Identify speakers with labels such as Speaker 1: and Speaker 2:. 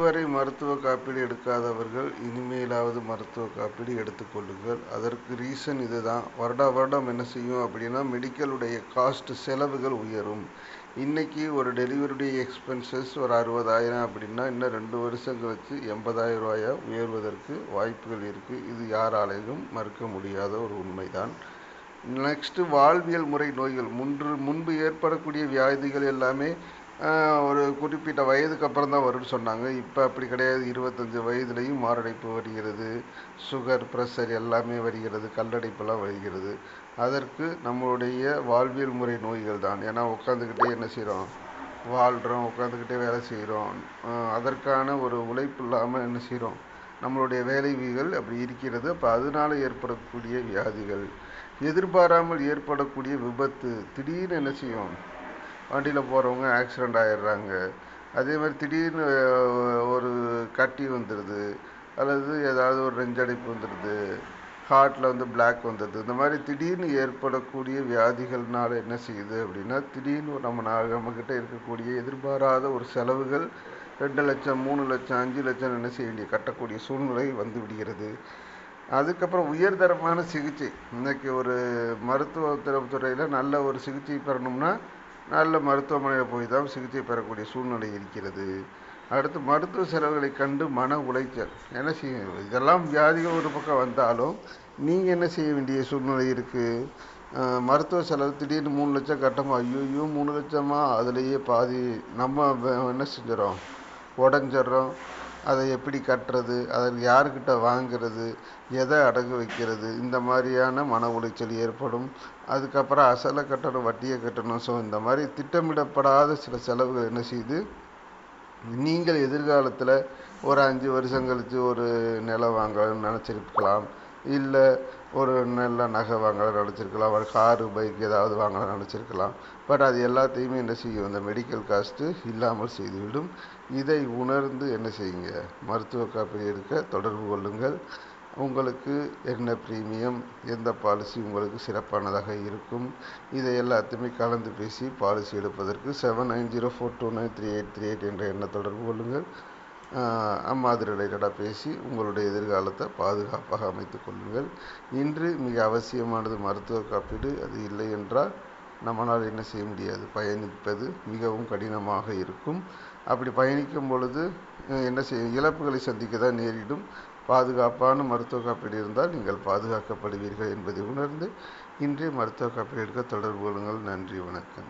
Speaker 1: இதுவரை மருத்துவ காப்பீடு எடுக்காதவர்கள் இனிமேலாவது மருத்துவ காப்பீடு எடுத்துக்கொள்ளுங்கள். அதற்கு ரீசன் இதுதான். வருடம் என்ன செய்யும் அப்படின்னா, மெடிக்கலுடைய காஸ்ட் செலவுகள் உயரும். இன்றைக்கி ஒரு டெலிவரியுடைய எக்ஸ்பென்சஸ் ஒரு 60,000 அப்படின்னா இன்னும் 2 வருஷம் கழிச்சு 80,000 ரூபாயா உயர்வதற்கு வாய்ப்புகள் இருக்குது. இது யாராலையும் மறுக்க முடியாத ஒரு உண்மைதான். நெக்ஸ்ட்டு வாழ்வியல் முறை நோய்கள். முன்பு ஏற்படக்கூடிய வியாதிகள் எல்லாமே ஒரு குறிப்பிட்ட வயதுக்கு அப்புறம் தான் வரும்னு சொன்னாங்க. இப்போ அப்படி கிடையாது. 25 வயதுலேயும் மாரடைப்பு வருகிறது, சுகர், ப்ரெஷர் எல்லாமே வருகிறது, கல்லடைப்பெல்லாம் வருகிறது. அதற்கு நம்மளுடைய வாழ்வியல் முறை நோய்கள் தான். ஏன்னா உட்காந்துக்கிட்டே என்ன செய்கிறோம், வாழ்கிறோம், உட்காந்துக்கிட்டே வேலை செய்கிறோம். அதற்கான ஒரு உழைப்பு இல்லாமல் என்ன செய்கிறோம், நம்மளுடைய வேலைகள் அப்படி இருக்கிறது. அப்போ அதனால் ஏற்படக்கூடிய வியாதிகள், எதிர்பாராமல் ஏற்படக்கூடிய விபத்து, திடீர்னு என்ன செய்யும், வண்டியில் போகிறவங்க ஆக்சிடெண்ட் ஆகிடுறாங்க. அதே மாதிரி திடீர்னு ஒரு கட்டி வந்துடுது, அல்லது ஏதாவது ஒரு நெஞ்சடைப்பு வந்துடுது, ஹார்ட்டில் வந்து பிளாக் வந்துடுது. இந்த மாதிரி திடீர்னு ஏற்படக்கூடிய வியாதிகள்னால என்ன செய்யுது அப்படின்னா, திடீர்னு நம்மக்கிட்ட இருக்கக்கூடிய எதிர்பாராத ஒரு செலவுகள் 2 லட்சம், 3 லட்சம், 5 லட்சம் என்ன செய்ய வேண்டிய கட்டக்கூடிய சூழ்நிலை வந்து விடுகிறது. அதுக்கப்புறம் உயர்தரமான சிகிச்சை. இன்றைக்கி ஒரு மருத்துவத்துறையில் நல்ல ஒரு சிகிச்சை பெறணும்னா நல்ல மருத்துவமனையில் போய் தான் சிகிச்சை பெறக்கூடிய சூழ்நிலை இருக்கிறது. அடுத்து மருத்துவ செலவுகளை கண்டு மன உளைச்சல். என்ன செய்யும், இதெல்லாம் வியாதிகள் ஒரு பக்கம் வந்தாலும் நீங்கள் என்ன செய்ய வேண்டிய சூழ்நிலை இருக்குது. மருத்துவ செலவு திடீர்னு 3 லட்சம் கட்டமா, ஐயோ 3 லட்சமா, அதுலேயே பாதி நம்ம என்ன செஞ்சிடறோம், உடஞ்சிட்றோம். அதை எப்படி கட்டுறது, அதை யாருக்கிட்ட வாங்கிறது, எதை அடகு வைக்கிறது, இந்த மாதிரியான மன உளைச்சல் ஏற்படும். அதுக்கப்புறம் அசலை கட்டணும், வட்டியை கட்டணும். ஸோ இந்த மாதிரி திட்டமிடப்படாத சில செலவுகள் என்ன செய்யுது, நீங்கள் எதிர்காலத்தில் ஒரு 5 வருஷம் கழித்து ஒரு நிலம் வாங்கலாம்னு நினச்சிருக்கலாம், இல்லை ஒரு நல்ல நகை வாங்கலாம் நினச்சிருக்கலாம், ஒரு காரு, பைக் ஏதாவது வாங்கலாம் நினச்சிருக்கலாம். பட் அது எல்லாத்தையுமே என்ன செய்யும், இந்த மெடிக்கல் காஸ்ட்டு இல்லாமல் செய்துவிடும். இதை உணர்ந்து என்ன செய்யுங்க, மருத்துவ காப்பீடு எடுக்க தொடர்பு கொள்ளுங்கள். உங்களுக்கு என்ன ப்ரீமியம், எந்த பாலிசி உங்களுக்கு சிறப்பானதாக இருக்கும், இதை எல்லாத்தையுமே கலந்து பேசி பாலிசி எடுப்பதற்கு 7904293838 என்ற எண்ணை தொடர்பு கொள்ளுங்கள். அது ரிலேட்டடாக பேசி உங்களுடைய எதிர்காலத்தை பாதுகாப்பாக அமைத்து கொள்ளுங்கள். இன்று மிக அவசியமானது மருத்துவ காப்பீடு. அது இல்லை என்றால் நம்மளால் என்ன செய்ய முடியாது, பயணிப்பது மிகவும் கடினமாக இருக்கும். அப்படி பயணிக்கும் பொழுது என்ன செய்யும், இழப்புகளை சந்திக்க தான் நேரிடும். பாதுகாப்பான மருத்துவ காப்பீடு இருந்தால் நீங்கள் பாதுகாக்கப்படுவீர்கள் என்பதை உணர்ந்து இன்றைய மருத்துவ காப்பீடு எடுக்க தொடர்பு கொள்ளுங்கள். நன்றி, வணக்கம்.